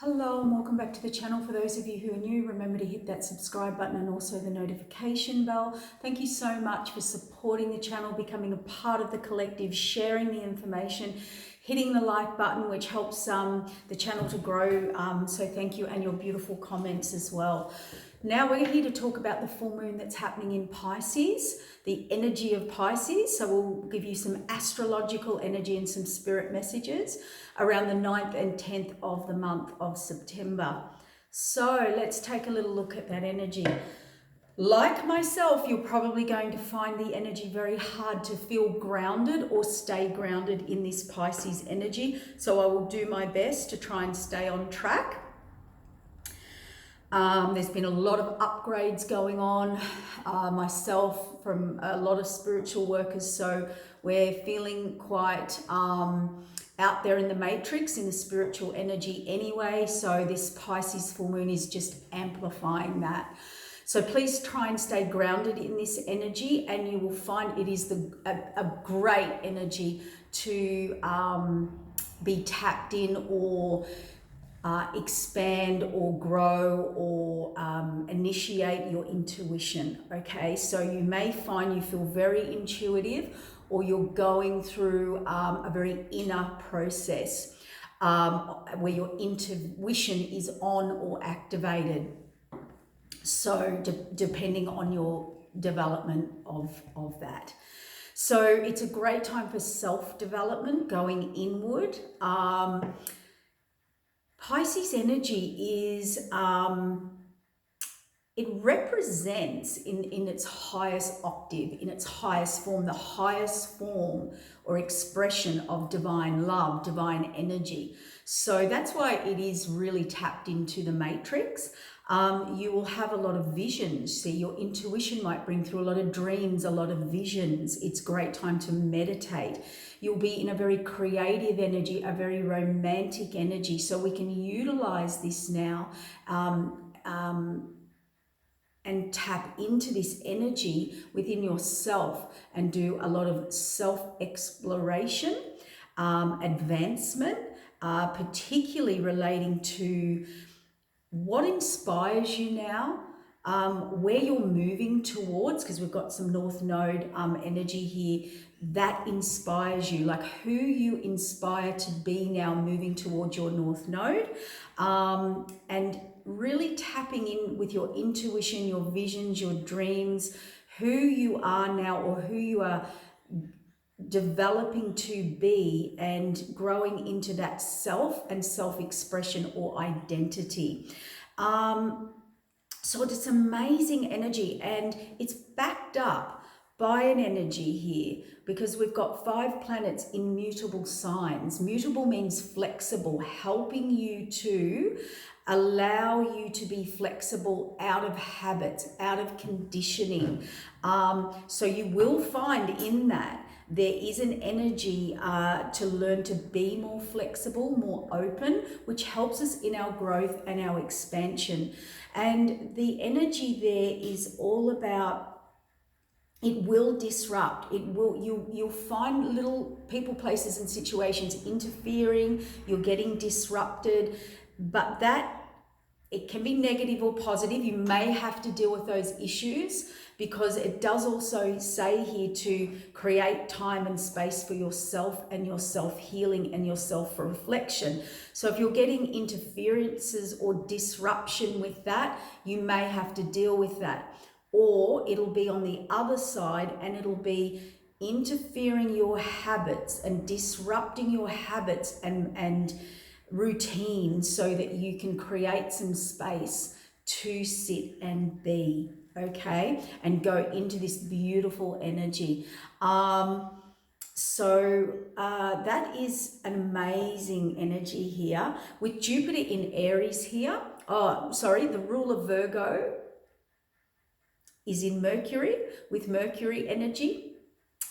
Hello and welcome back to the channel. For those of you who are new, remember to hit that subscribe button and also the notification bell. Thank you so much for supporting the channel, becoming a part of the collective, sharing the information, hitting the like button, which helps the channel to grow. So thank you, and your beautiful comments as well. Now we're here to talk about the full moon that's happening in Pisces, the energy of Pisces. So we'll give you some astrological energy and some spirit messages around the 9th and 10th of the month of September. So let's take a little look at that energy. Like myself, you're probably going to find the energy very hard to feel grounded or stay grounded in this Pisces energy. So I will do my best to try and stay on track. There's been a lot of upgrades going on, myself from a lot of spiritual workers, so we're feeling quite out there in the matrix in the spiritual energy anyway, so this Pisces full moon is just amplifying that. So please try and stay grounded in this energy, and you will find it is a great energy to be tapped in or expand or grow or initiate your intuition. Okay, so you may find you feel very intuitive, or you're going through a very inner process where your intuition is on or activated. So depending on your development of that. So it's a great time for self-development, going inward. Pisces energy is, it represents in its highest octave, in its highest form, the highest form or expression of divine love, divine energy. So that's why it is really tapped into the matrix. You will have a lot of visions. See, your intuition might bring through a lot of dreams, a lot of visions. It's a great time to meditate. You'll be in a very creative energy, a very romantic energy. So we can utilize this now and tap into this energy within yourself and do a lot of self-exploration, advancement, particularly relating to what inspires you now, where you're moving towards, because we've got some North Node energy here that inspires you, like who you inspire to be now moving towards your North Node, and really tapping in with your intuition, your visions, your dreams, who you are now or who you are developing to be, and growing into that self and self-expression or identity. So it's amazing energy, and it's backed up by an energy here because we've got 5 planets in mutable signs. Mutable means flexible, helping you to allow you to be flexible out of habits, out of conditioning. So you will find in that there is an energy to learn to be more flexible, more open, which helps us in our growth and our expansion. And the energy there is all about, it will disrupt. It will, you'll find little people, places, and situations interfering. You're getting disrupted, but that it can be negative or positive. You may have to deal with those issues, because it does also say here to create time and space for yourself and your self-healing and your self-reflection. So if you're getting interferences or disruption with that, you may have to deal with that. Or it'll be on the other side, and it'll be interfering your habits and disrupting your habits and routine, so that you can create some space to sit and be, okay, and go into this beautiful energy. So that is an amazing energy here with Jupiter in Aries here. Oh, sorry, the rule of Virgo is in Mercury, with Mercury energy.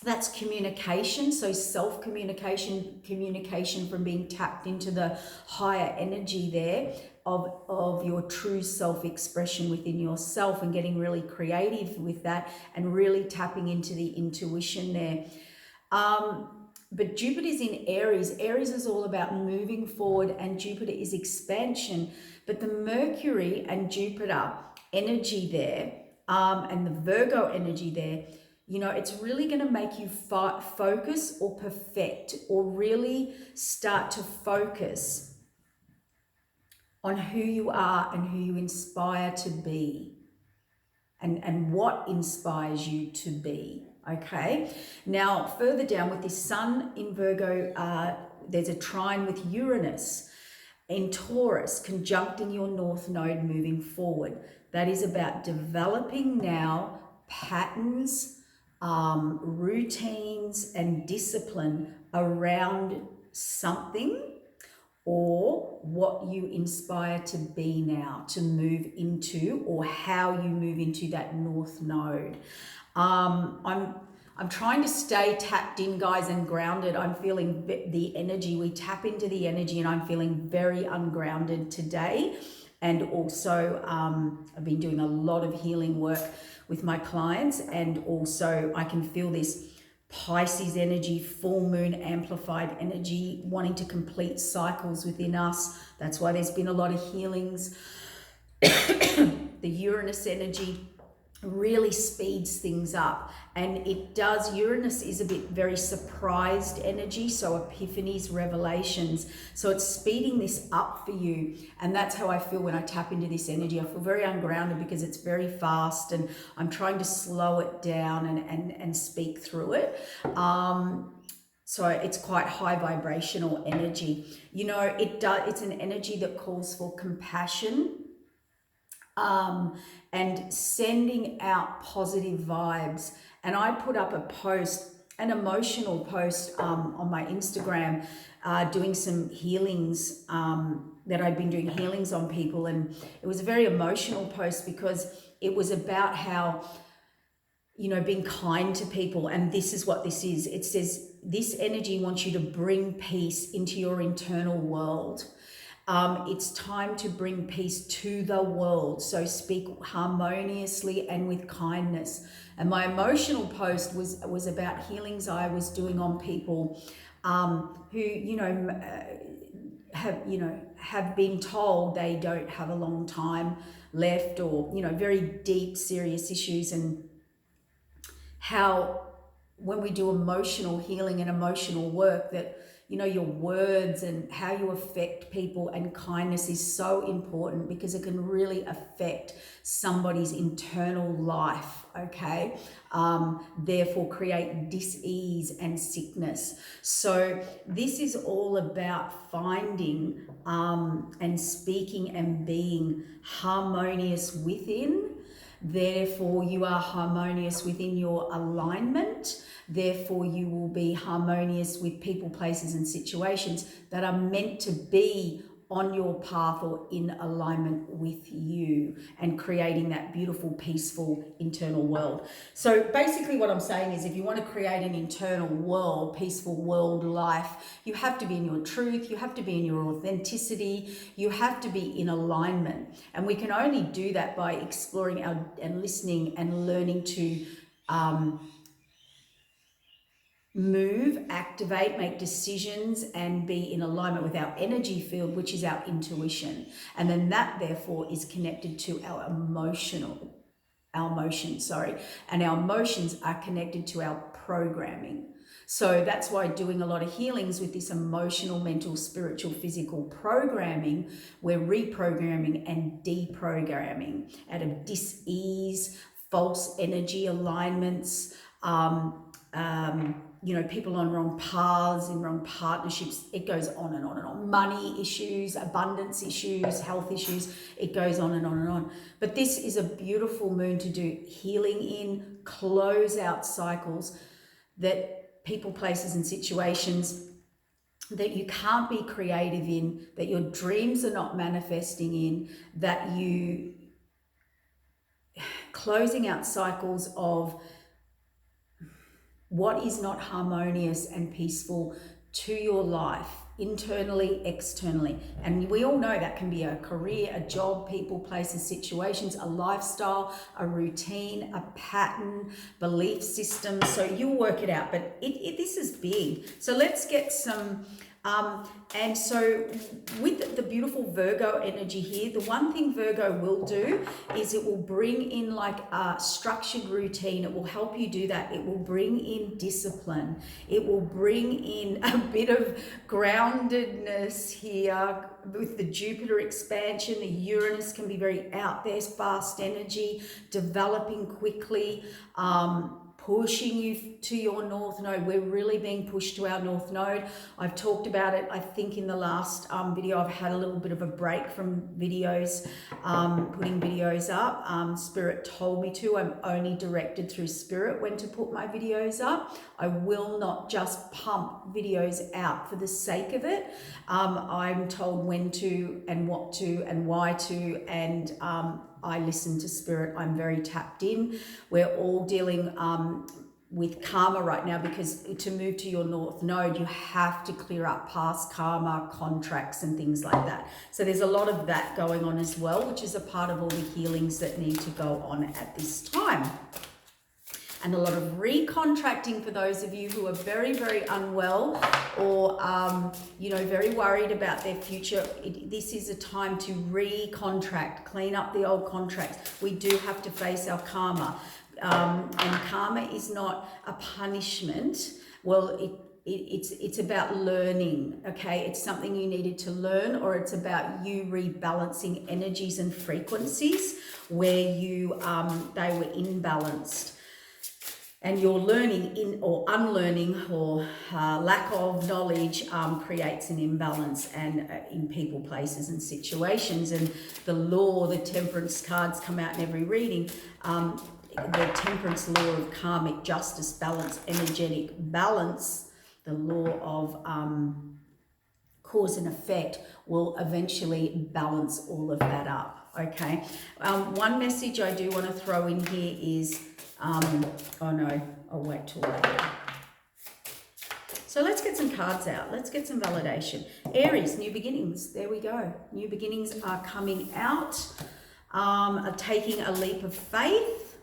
That's communication, so self-communication, communication from being tapped into the higher energy there of your true self-expression within yourself, and getting really creative with that and really tapping into the intuition there. But Jupiter's in Aries. Aries is all about moving forward, and Jupiter is expansion. But the Mercury and Jupiter energy there, and the Virgo energy there, you know, it's really going to make you focus or perfect, or really start to focus on who you are and who you inspire to be, and what inspires you to be. Okay, now further down with this Sun in Virgo, there's a trine with Uranus in Taurus conjuncting your North Node moving forward. That is about developing now patterns, routines, and discipline around something, or what you inspire to be now, to move into, or how you move into that North Node. I'm trying to stay tapped in, guys, and grounded. I'm feeling the energy. We tap into the energy, and I'm feeling very ungrounded today. And also, I've been doing a lot of healing work with my clients, and also I can feel this Pisces energy, full moon amplified energy, wanting to complete cycles within us. That's why there's been a lot of healings. The Uranus energy really speeds things up, and it does. Uranus is a bit very surprised energy, so epiphanies, revelations, so it's speeding this up for you. And that's how I feel when I tap into this energy. I feel very ungrounded because it's very fast, and I'm trying to slow it down and speak through it. So it's quite high vibrational energy. You know, it's an energy that calls for compassion, and sending out positive vibes. And I put up a post, an emotional post, on my Instagram, doing some healings, that I'd been doing healings on people. And it was a very emotional post because it was about how, you know, being kind to people. And this is what this is. It says this energy wants you to bring peace into your internal world. It's time to bring peace to the world. So speak harmoniously and with kindness. And my emotional post was about healings I was doing on people, who, have been told they don't have a long time left, or, you know, very deep, serious issues. And how when we do emotional healing and emotional work, that, you know, your words and how you affect people, and kindness is so important because it can really affect somebody's internal life, okay? Therefore create dis-ease and sickness. So this is all about finding, and speaking and being harmonious within. Therefore, you are harmonious within your alignment. Therefore, you will be harmonious with people, places, and situations that are meant to be on your path or in alignment with you, and creating that beautiful, peaceful internal world. So basically what I'm saying is, if you want to create an internal world, peaceful world life, you have to be in your truth, you have to be in your authenticity, you have to be in alignment. And we can only do that by exploring and listening and learning to move, activate, make decisions, and be in alignment with our energy field, which is our intuition. And then that therefore is connected to our emotions, and our emotions are connected to our programming. So that's why doing a lot of healings with this emotional, mental, spiritual, physical programming, we're reprogramming and deprogramming out of dis-ease, false energy alignments, people on wrong paths, in wrong partnerships. It goes on and on and on. Money issues, abundance issues, health issues. It goes on and on and on. But this is a beautiful moon to do healing in, close out cycles, that people, places, and situations that you can't be creative in, that your dreams are not manifesting in, that you closing out cycles of what is not harmonious and peaceful to your life, internally, externally. And we all know that can be a career, a job, people, places, situations, a lifestyle, a routine, a pattern, belief system. So you'll work it out, but this is big. So let's get some, and so with the beautiful Virgo energy here, the one thing Virgo will do is it will bring in like a structured routine. It will help you do that. It will bring in discipline. It will bring in a bit of groundedness here with the Jupiter expansion. The Uranus can be very out there, fast energy, developing quickly, pushing you to your north node. We're really being pushed to our north node. I've talked about it, I think in the last video. I've had a little bit of a break from videos, putting videos up. Spirit told me to. I'm only directed through Spirit when to put my videos up. I will not just pump videos out for the sake of it. I'm told when to and what to and why to, and I listen to Spirit. I'm very tapped in. We're all dealing with karma right now, because to move to your north node, you have to clear up past karma, contracts and things like that. So there's a lot of that going on as well, which is a part of all the healings that need to go on at this time. And a lot of recontracting for those of you who are very, very unwell or, you know, very worried about their future. This is a time to recontract, clean up the old contracts. We do have to face our karma. And karma is not a punishment. Well, it's about learning, okay? It's something you needed to learn, or it's about you rebalancing energies and frequencies where you they were imbalanced. And your learning in or unlearning or lack of knowledge creates an imbalance and in people, places and situations. And the law, the temperance cards come out in every reading. The temperance law of karmic justice, balance, energetic balance, the law of cause and effect will eventually balance all of that up, okay? One message I do want to throw in here is, oh no, I'll wait till later. So let's get some cards out. Let's get some validation. Aries, new beginnings. There we go. New beginnings are coming out, are taking a leap of faith.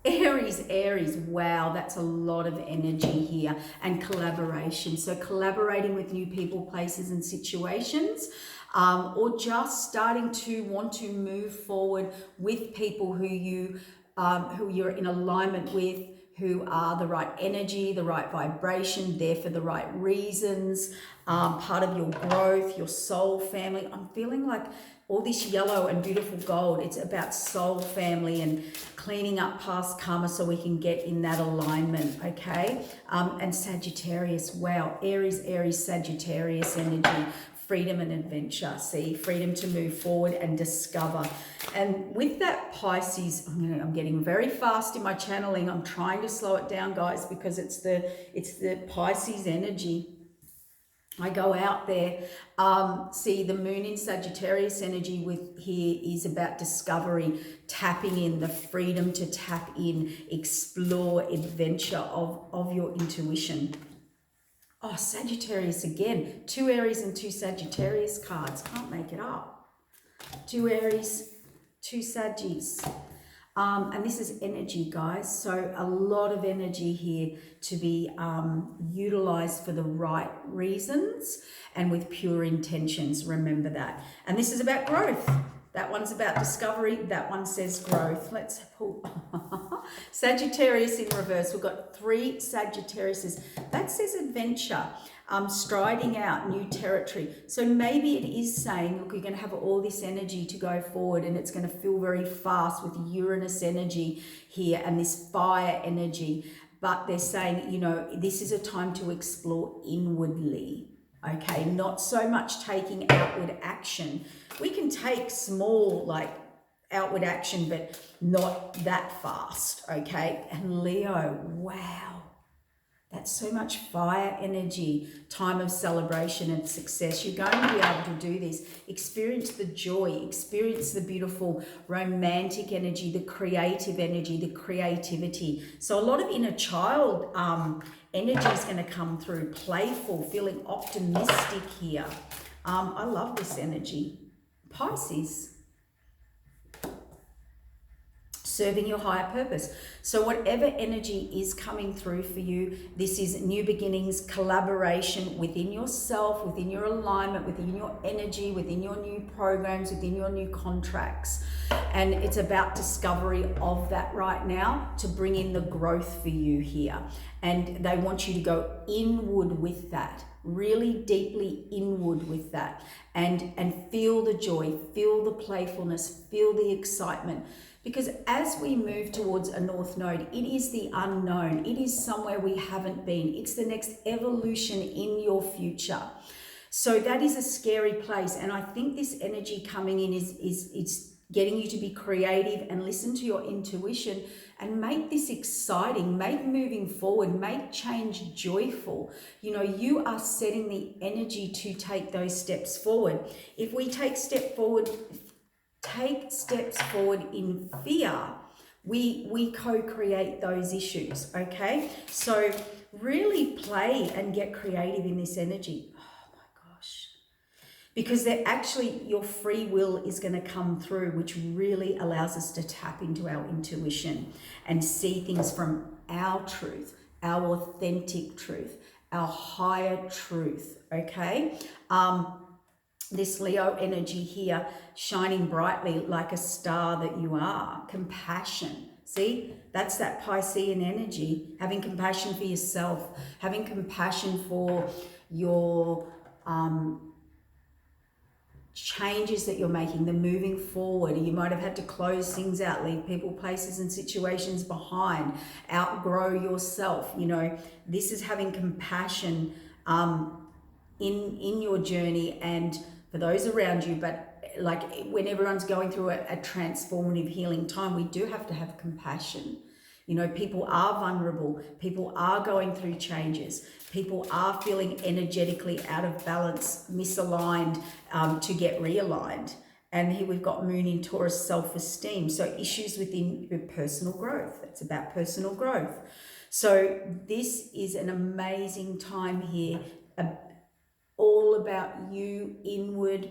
Aries, wow, that's a lot of energy here, and collaboration. So collaborating with new people, places and situations, or just starting to want to move forward with people who you're in alignment with, who are the right energy, the right vibration, there for the right reasons, part of your growth, your soul family. I'm feeling like all this yellow and beautiful gold, it's about soul family and cleaning up past karma so we can get in that alignment, okay? And Sagittarius, wow, Aries, Sagittarius energy, freedom and adventure. See, freedom to move forward and discover. And with that Pisces, I'm getting very fast in my channeling. I'm trying to slow it down, guys, because it's the Pisces energy. I go out there, see the moon in Sagittarius energy with here is about discovery, tapping in, the freedom to tap in, explore, adventure of your intuition. Oh, Sagittarius again, 2 Aries and 2 Sagittarius cards, can't make it up. 2 Aries, 2 Saggies. And this is energy, guys. So a lot of energy here to be utilized for the right reasons and with pure intentions. Remember that. And this is about growth. That one's about discovery. That one says growth. Let's pull Sagittarius in reverse. We've got 3 Sagittariuses. That says adventure. Striding out new territory. So maybe it is saying, look, you're going to have all this energy to go forward, and it's going to feel very fast with Uranus energy here and this fire energy. But they're saying, you know, this is a time to explore inwardly. Okay, not so much taking outward action. We can take small, like, outward action, but not that fast. Okay, and Leo, wow. That's so much fire energy, time of celebration and success. You're going to be able to do this. Experience the joy, experience the beautiful romantic energy, the creative energy, the creativity. So a lot of inner child energy is going to come through, playful, feeling optimistic here. I love this energy. Pisces. Serving your higher purpose. So whatever energy is coming through for you, this is new beginnings, collaboration within yourself, within your alignment, within your energy, within your new programs, within your new contracts. And it's about discovery of that right now to bring in the growth for you here. And they want you to go inward with that, really deeply inward with that, and feel the joy, feel the playfulness, feel the excitement. Because as we move towards a North Node, it is the unknown. It is somewhere we haven't been. It's the next evolution in your future. So that is a scary place. And I think this energy coming in is getting you to be creative and listen to your intuition and make this exciting, make moving forward, make change joyful. You know, you are setting the energy to take those steps forward. If we take steps forward in fear, we co-create those issues, okay? So really play and get creative in this energy. Oh my gosh. Because they're actually, your free will is going to come through, which really allows us to tap into our intuition and see things from our truth, our authentic truth, our higher truth, okay? This Leo energy here, shining brightly like a star that you are. Compassion. See, that's that Piscean energy. Having compassion for yourself, having compassion for your changes that you're making, the moving forward. You might have had to close things out, leave people, places, and situations behind, outgrow yourself. You know, this is having compassion in your journey and for those around you. But like when everyone's going through a transformative healing time, we do have to have compassion. You know, people are vulnerable, people are going through changes, people are feeling energetically out of balance, misaligned, to get realigned. And here we've got Moon in Taurus, self-esteem. So issues within your personal growth. It's about personal growth. So this is an amazing time here, all about you, inward,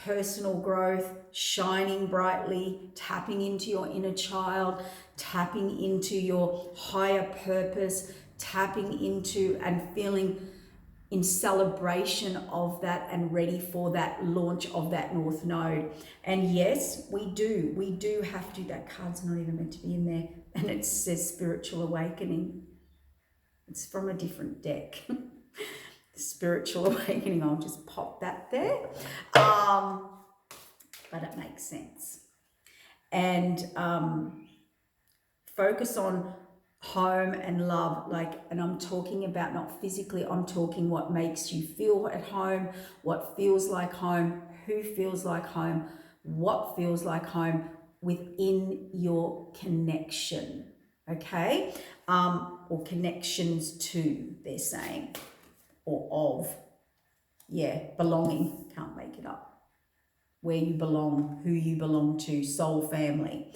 personal growth, shining brightly, tapping into your inner child, tapping into your higher purpose, tapping into and feeling in celebration of that and ready for that launch of that North Node. And yes, we do have to, that card's not even meant to be in there, and it says spiritual awakening. It's from a different deck. Spiritual awakening, I'll just pop that there. But it makes sense. And focus on home and love, and I'm talking about not physically, I'm talking what makes you feel at home, what feels like home, who feels like home, what feels like home within your connection, okay? Or connections to, they're saying, or of, belonging, can't make it up. Where you belong, who you belong to, soul family.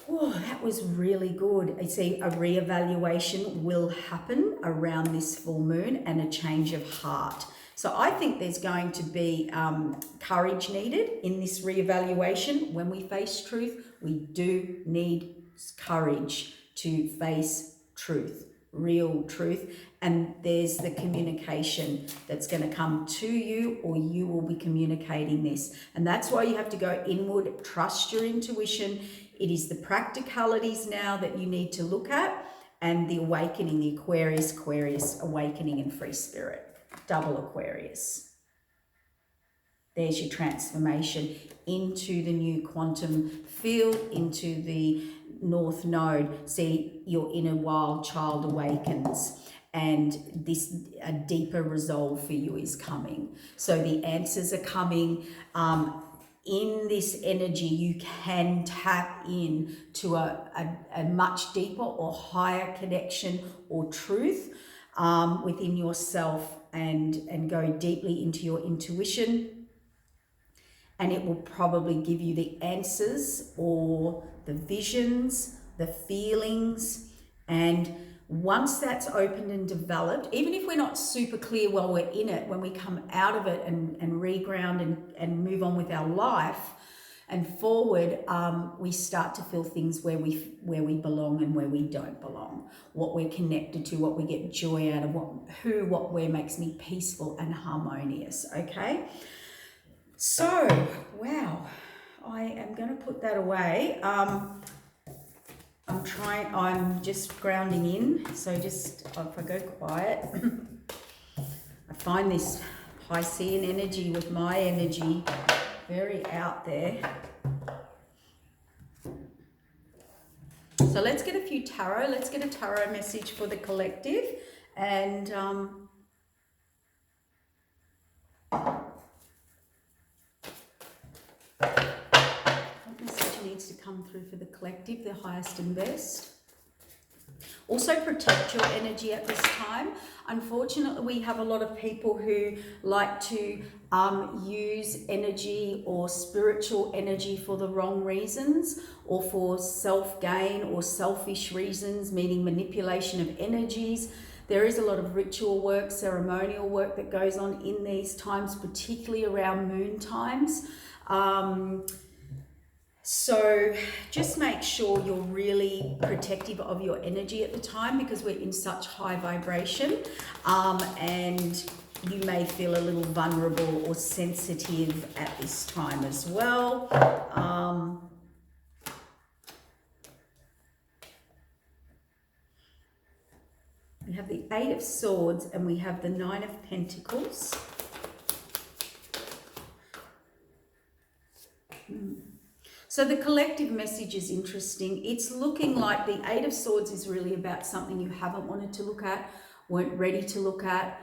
Oh, that was really good. I see a reevaluation will happen around this full moon and a change of heart. So I think there's going to be courage needed in this reevaluation. When we face truth, we do need courage to face truth, real truth. And there's the communication that's going to come to you, or you will be communicating this. And that's why you have to go inward, trust your intuition. It is the practicalities now that you need to look at, and the awakening, the Aquarius awakening and free spirit, double Aquarius. There's your transformation into the new quantum field, into the North Node. See, your inner wild child awakens, and a deeper resolve for you is coming. So the answers are coming. In this energy, you can tap in to a much deeper or higher connection or truth within yourself, and go deeply into your intuition. And it will probably give you the answers or the visions, the feelings, and Once that's opened and developed, even if we're not super clear while we're in it, when we come out of it and reground and move on with our life and forward, we start to feel things where we belong and where we don't belong, what we're connected to, what we get joy out of, what where makes me peaceful and harmonious. Okay, so wow, I am going to put that away. I'm just grounding in, so just if I go quiet, I find this Piscean energy with my energy very out there. So let's get a few tarot. Let's get a tarot message for the collective. And what message needs to come through for the collective, the highest and best? Also protect your energy at this time. Unfortunately, we have a lot of people who like to use energy or spiritual energy for the wrong reasons, or for self-gain or selfish reasons, meaning manipulation of energies. There is a lot of ritual work, ceremonial work that goes on in these times, particularly around moon times. So just make sure you're really protective of your energy at the time, because we're in such high vibration, and you may feel a little vulnerable or sensitive at this time as well. We have the Eight of Swords and we have the Nine of Pentacles. So the collective message is interesting. It's looking like the Eight of Swords is really about something you haven't wanted to look at, weren't ready to look at.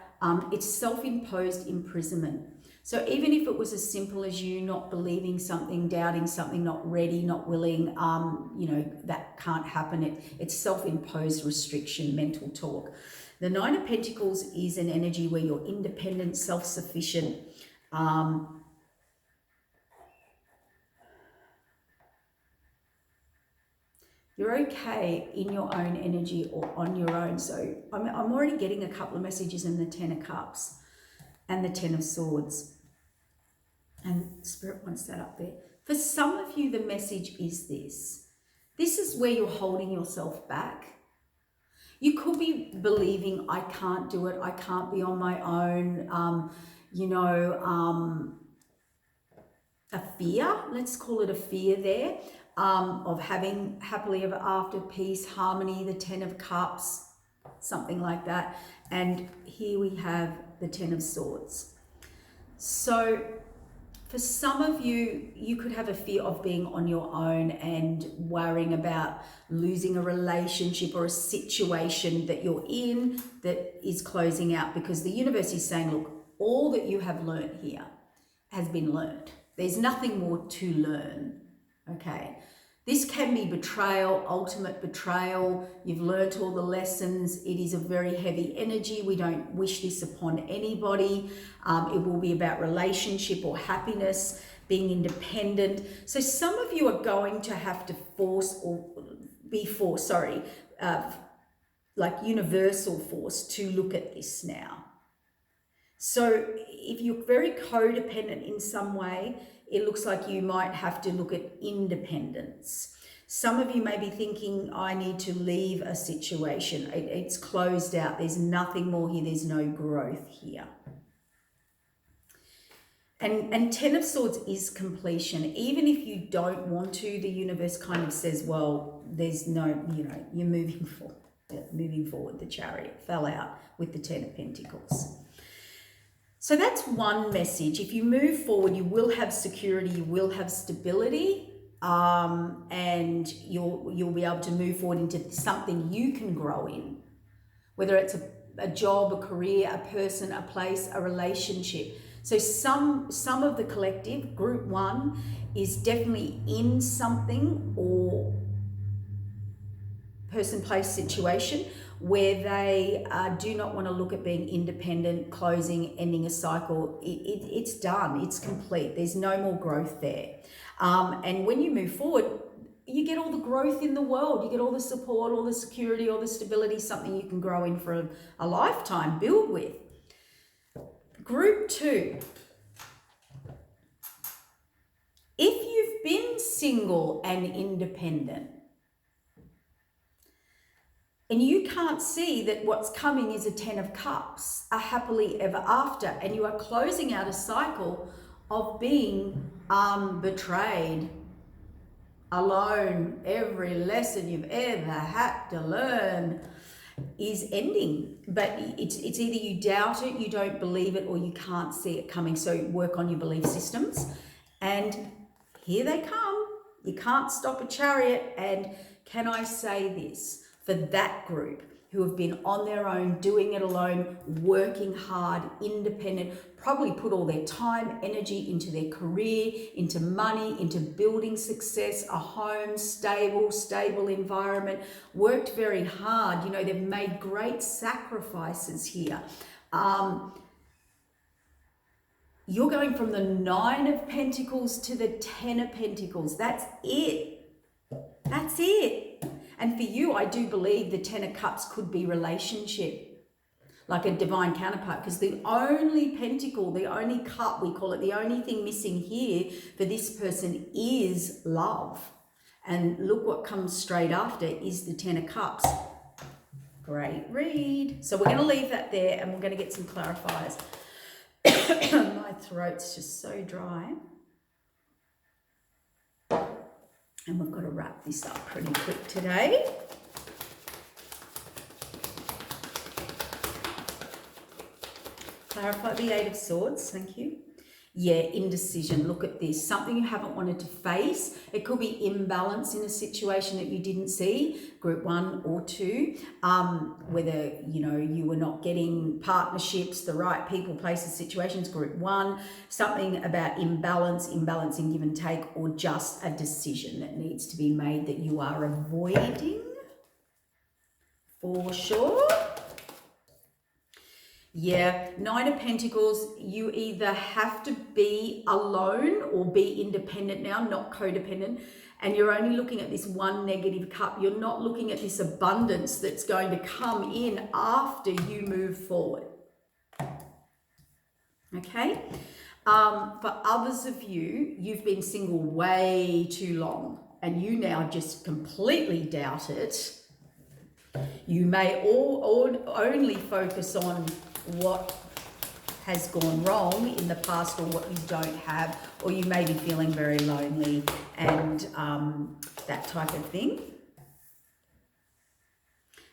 It's self-imposed imprisonment. So even if it was as simple as you not believing something, doubting something, not ready, not willing, you know, that can't happen. It's self-imposed restriction, mental talk. The Nine of Pentacles is an energy where you're independent, self-sufficient, you're okay in your own energy or on your own. So I'm already getting a couple of messages in the Ten of Cups and the Ten of Swords. And Spirit wants that up there. For some of you, the message is this. This is where you're holding yourself back. You could be believing, I can't do it, I can't be on my own, a fear, let's call it a fear there, of having happily ever after, peace, harmony, the Ten of Cups, something like that. And here we have the Ten of Swords. So for some of you, you could have a fear of being on your own and worrying about losing a relationship or a situation that you're in that is closing out, because the universe is saying, look, all that you have learned here has been learned. There's nothing more to learn, okay? This can be betrayal, ultimate betrayal. You've learnt all the lessons. It is a very heavy energy. We don't wish this upon anybody. It will be about relationship or happiness, being independent. So some of you are going to have to like universal force to look at this now. So if you're very codependent in some way, it looks like you might have to look at independence. Some of you may be thinking, I need to leave a situation. It's closed out. There's nothing more here. There's no growth here. And Ten of Swords is completion. Even if you don't want to, the universe kind of says, well, there's no, you're moving forward. The Chariot fell out with the Ten of Pentacles. So that's one message. If you move forward, you will have security, you will have stability, and you'll be able to move forward into something you can grow in, whether it's a job, a career, a person, a place, a relationship. So some of the collective, group one, is definitely in something or person, place, situation where they do not want to look at being independent, closing, ending a cycle. It's done, it's complete. There's no more growth there. And when you move forward, you get all the growth in the world. You get all the support, all the security, all the stability, something you can grow in for a lifetime, build with. Group 2. If you've been single and independent, and you can't see that what's coming is a 10 of Cups, a happily ever after, and you are closing out a cycle of being betrayed, alone. Every lesson you've ever had to learn is ending. But it's either you doubt it, you don't believe it, or you can't see it coming. So work on your belief systems. And here they come. You can't stop a chariot. And can I say this? For that group who have been on their own, doing it alone, working hard, independent, probably put all their time, energy into their career, into money, into building success, a home, stable environment, worked very hard. You know, they've made great sacrifices here. You're going from the 9 of Pentacles to the 10 of Pentacles. That's it. That's it. And for you, I do believe the 10 of Cups could be relationship, like a divine counterpart, because the only pentacle, the only cup, we call it, the only thing missing here for this person is love. And look what comes straight after is the 10 of Cups. Great read. So we're going to leave that there and we're going to get some clarifiers. My throat's just so dry. And we've got to wrap this up pretty quick today. Clarify the 8 of Swords, thank you. Yeah, indecision. Look at this. Something you haven't wanted to face. It could be imbalance in a situation that you didn't see, group 1 or 2. Whether, you know, you were not getting partnerships, the right people, places, situations, group 1. Something about imbalance in give and take, or just a decision that needs to be made that you are avoiding for sure. Yeah, 9 of Pentacles, you either have to be alone or be independent now, not codependent, and you're only looking at this one negative cup. You're not looking at this abundance that's going to come in after you move forward. Okay? For others of you, you've been single way too long and you now just completely doubt it. You may only focus on what has gone wrong in the past or what you don't have, or you may be feeling very lonely and that type of thing.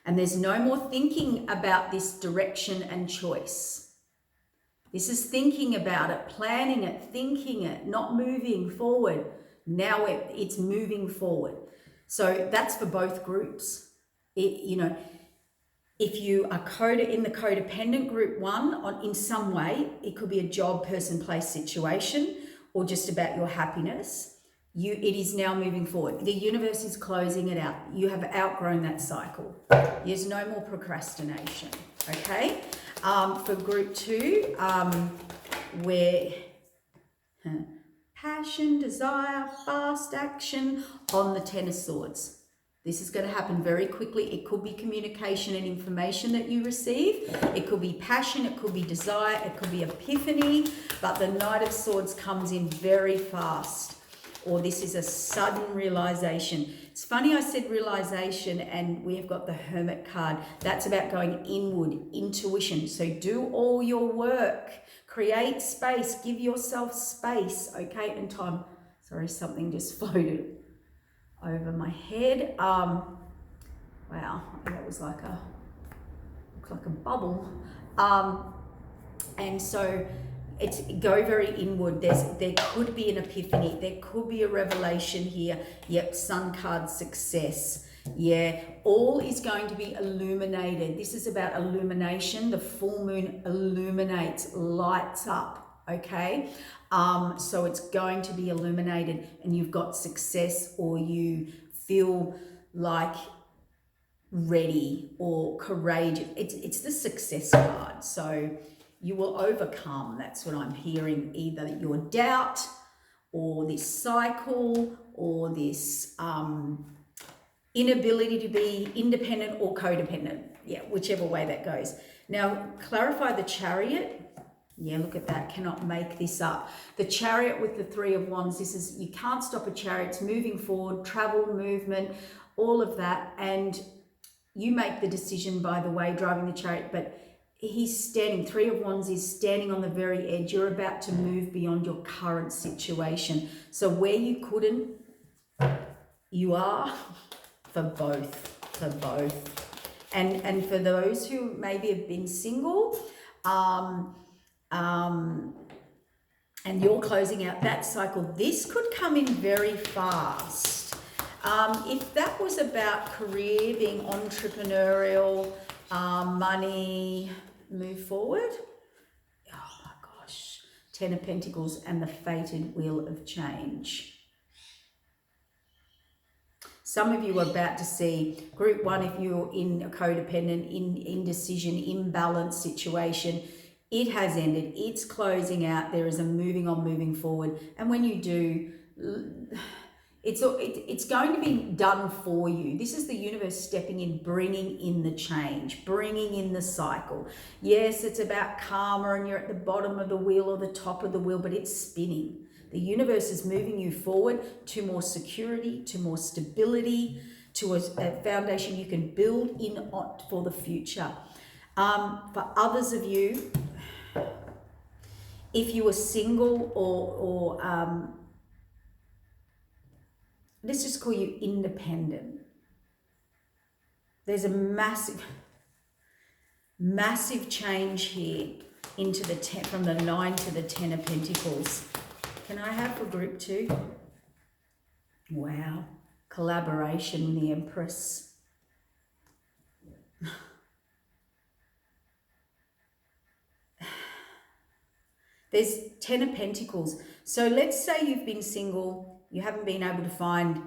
And there's no more thinking about this direction and choice. This is thinking about it, planning it, thinking it, not moving forward. Now it's moving forward. So that's for both groups. You know, if you are in the codependent group 1 in some way, it could be a job, person, place, situation, or just about your happiness. It is now moving forward. The universe is closing it out. You have outgrown that cycle. There's no more procrastination. Okay. For group 2, where passion, desire, fast action on the 10 of Swords. This is going to happen very quickly. It could be communication and information that you receive. It could be passion. It could be desire. It could be epiphany. But the Knight of Swords comes in very fast. Or this is a sudden realization. It's funny I said realization and we have got the Hermit card. That's about going inward, intuition. So do all your work. Create space. Give yourself space. Okay, and time. Sorry, something just floated over my head. Wow, that was like looks like a bubble. And so it's go very inward. There could be an epiphany. There could be a revelation here. Yep, Sun card, success. Yeah, all is going to be illuminated. This is about illumination. The full moon illuminates, lights up, okay? So it's going to be illuminated and you've got success, or you feel like ready or courageous. It's the success card. So you will overcome. That's what I'm hearing. Either your doubt or this cycle, or this inability to be independent or codependent. Yeah, whichever way that goes. Now, clarify the Chariot. Yeah, look at that. Cannot make this up. The Chariot with the Three of Wands. This is, you can't stop a chariot. It's moving forward, travel, movement, all of that. And you make the decision, by the way, driving the chariot, but he's standing, Three of Wands is standing on the very edge. You're about to move beyond your current situation. So where you couldn't, you are for both. And for those who maybe have been single, and you're closing out that cycle, this could come in very fast. If that was about career, being entrepreneurial, money, move forward. Oh my gosh. Ten of Pentacles and the fated Wheel of Change. Some of you are about to see group one, if you're in a codependent, indecision, imbalanced situation, it has ended. It's closing out. There is a moving on, moving forward. And when you do, it's going to be done for you. This is the universe stepping in, bringing in the change, bringing in the cycle. Yes, it's about karma and you're at the bottom of the wheel or the top of the wheel, but it's spinning. The universe is moving you forward to more security, to more stability, to a foundation you can build in for the future. For others of you, if you are single or let's just call you independent, there's a massive change here into the 10, from the 9 to the 10 of Pentacles. Can I have for group 2? Wow. Collaboration with the Empress. There's 10 of Pentacles. So let's say you've been single, you haven't been able to find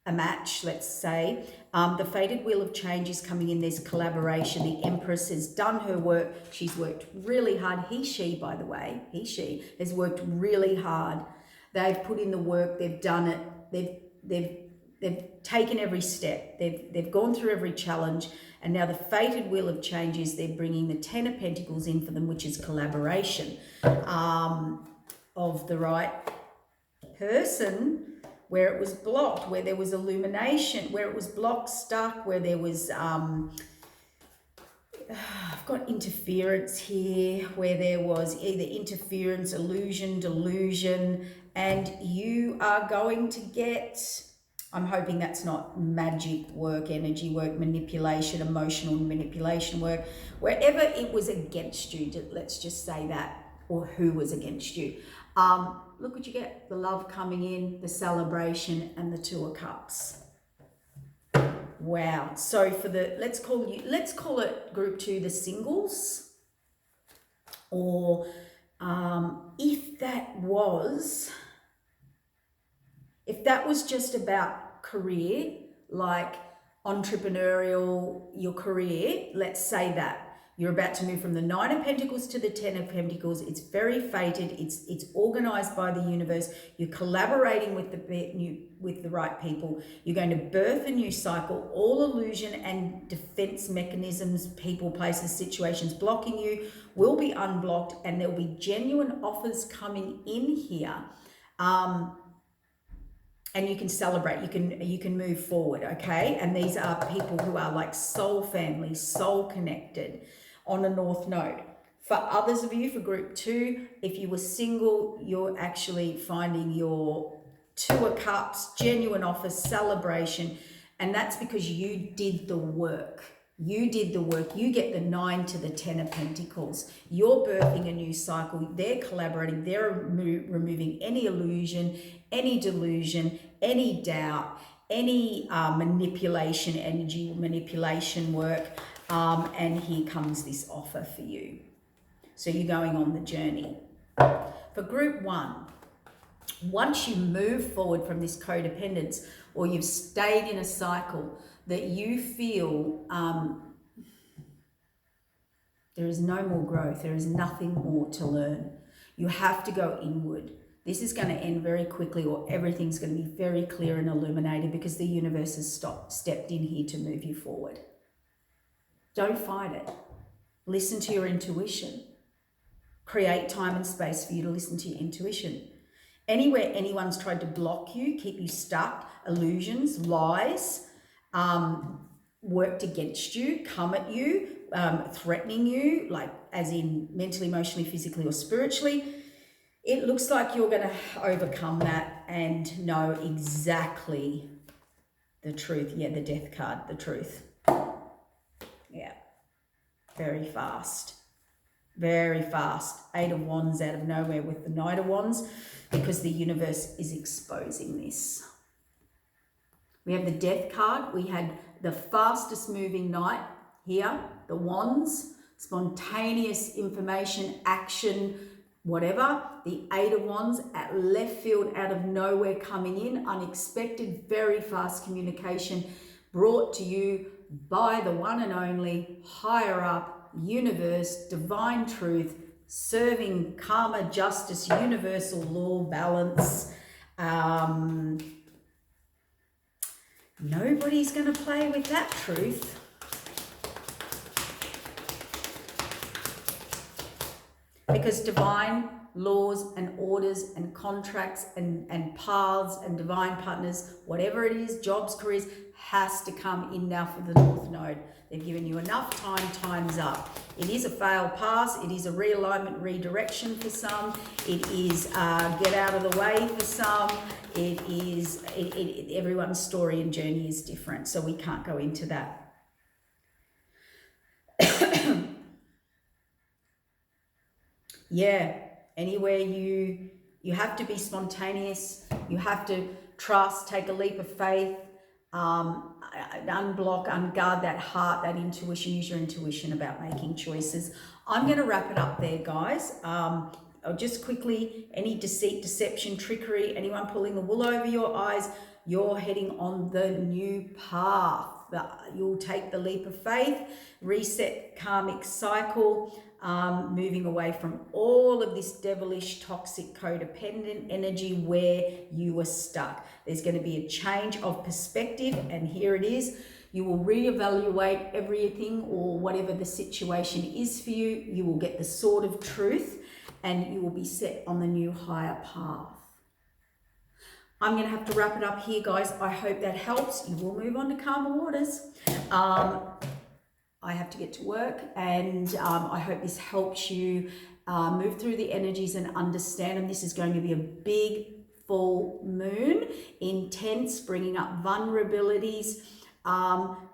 a match, let's say. The fated Wheel of Change is coming in. There's collaboration. The Empress has done her work. She's worked really hard. She, by the way, she has worked really hard. They've put in the work. They've done it. They've taken every step. They've gone through every challenge. And now the fated Wheel of Change is they're bringing the 10 of Pentacles in for them, which is collaboration of the right person, where it was blocked, where there was illumination, where it was blocked, stuck, where there was, I've got interference here, where there was either interference, illusion, delusion, and you are going to get, I'm hoping that's not magic work, energy work, manipulation, emotional manipulation work, wherever it was against you, let's just say that, or who was against you. Look what you get, the love coming in, the celebration, and the Two of Cups. Wow. So for the, let's call it group 2, the singles, or if that was just about career, like entrepreneurial, your career, let's say that. You're about to move from the 9 of Pentacles to the 10 of Pentacles. It's very fated. It's organized by the universe. You're collaborating with the right people. You're going to birth a new cycle. All illusion and defense mechanisms, people, places, situations blocking you will be unblocked, and there'll be genuine offers coming in here. And you can celebrate, you can move forward, okay? And these are people who are like soul family, soul connected on a North Node. For others of you, for group 2, if you were single, you're actually finding your Two of Cups, genuine offer, celebration, and that's because you did the work. You did the work. You get the 9 to the 10 of Pentacles. You're birthing a new cycle. They're collaborating. They're removing any illusion, any delusion, any doubt, any manipulation, energy manipulation work. And here comes this offer for you. So you're going on the journey. For group 1, once you move forward from this codependence, or you've stayed in a cycle that you feel there is no more growth, there is nothing more to learn, you have to go inward. This is going to end very quickly, or everything's going to be very clear and illuminated, because the universe has stepped in here to move you forward. Don't fight it. Listen to your intuition. Create time and space for you to listen to your intuition. Anywhere anyone's tried to block you, keep you stuck, illusions, lies, worked against you, come at you, threatening you, like as in mentally, emotionally, physically, or spiritually, it looks like you're going to overcome that and know exactly the truth. Yeah, the death card, the truth. Yeah, very fast. Very fast. 8 of Wands out of nowhere with the Knight of Wands, because the universe is exposing this. We have the Death card. We had the fastest moving Knight here, the Wands, spontaneous information, action, whatever. The 8 of Wands at left field, out of nowhere, coming in, unexpected, very fast communication brought to you by the one and only higher up, universe, divine truth, serving karma, justice, universal law, balance. Nobody's going to play with that truth. Because divine laws and orders and contracts and paths and divine partners, whatever it is, jobs, careers, has to come in now for the North Node. They've given you enough time, time's up. It is a failed pass, it is a realignment, redirection for some, it is get out of the way for some, it is, everyone's story and journey is different, so we can't go into that. Yeah, anywhere you have to be spontaneous, you have to trust, take a leap of faith, unblock, unguard that heart, that intuition, use your intuition about making choices. I'm going to wrap it up there, guys. Just quickly, any deceit, deception, trickery, anyone pulling the wool over your eyes, you're heading on the new path. You'll take the leap of faith, reset karmic cycle, moving away from all of this devilish, toxic, codependent energy where you were stuck. There's going to be a change of perspective, and here it is. You will reevaluate everything, or whatever the situation is for you. You will get the sword of truth, and you will be set on the new higher path. I'm going to have to wrap it up here, guys. I hope that helps. You will move on to calmer waters. I have to get to work, and I hope this helps you move through the energies and understand them. This is going to be a big full moon, intense, bringing up vulnerabilities.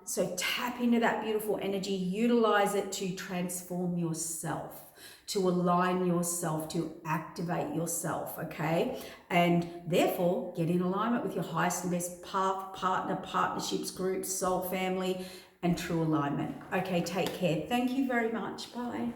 So tap into that beautiful energy, utilize it to transform yourself, to align yourself, to activate yourself, okay? And therefore, get in alignment with your highest and best path, partner, partnerships, groups, soul family, and true alignment. Okay, take care. Thank you very much. Bye.